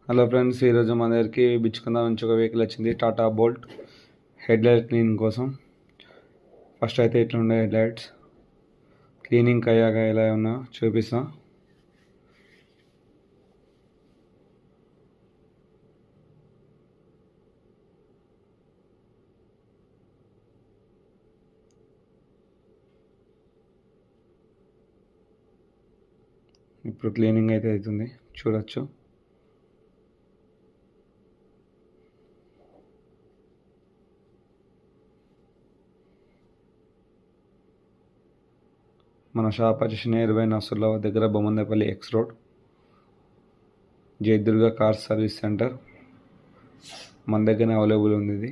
Hello friends, ఈరోజు మన దగ్గరికి బిచ్చుకుందాం నుంచి ఒక వెహికల్ వచ్చింది. టాటా బోల్ట్ హెడ్లైట్ క్లీనింగ్ కోసం. ఫస్ట్ అయితే ఇట్లా ఉండే హెడ్లైట్స్ క్లీనింగ్ అయ్యాక ఎలా ఉన్నా చూపిస్తా. ఇప్పుడు క్లీనింగ్ అయితే అవుతుంది, చూడొచ్చు. మన షాప్ వచ్చేసి నియర్ బై నర్సుల దగ్గర Bommandepalli X road, Jayadurga car service centre మన దగ్గరనే అవైలబుల్ ఉంది. ఇది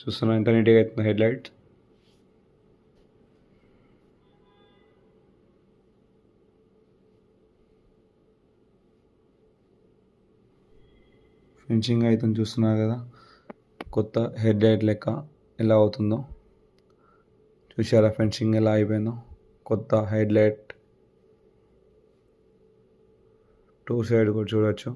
చూస్తున్నా ఎంత నీట్గా అవుతుంది హెడ్లైట్. ఫినిషింగ్ అవుతుంది, చూస్తున్నారు కదా. కొత్త హెడ్లైట్ లెక్క ఎలా అవుతుందో చూసారా. ఫినిషింగ్ ఎలా అయిపోయిందో. కొత్త హెడ్లైట్ టూ సైడ్ కూడా చూడొచ్చు.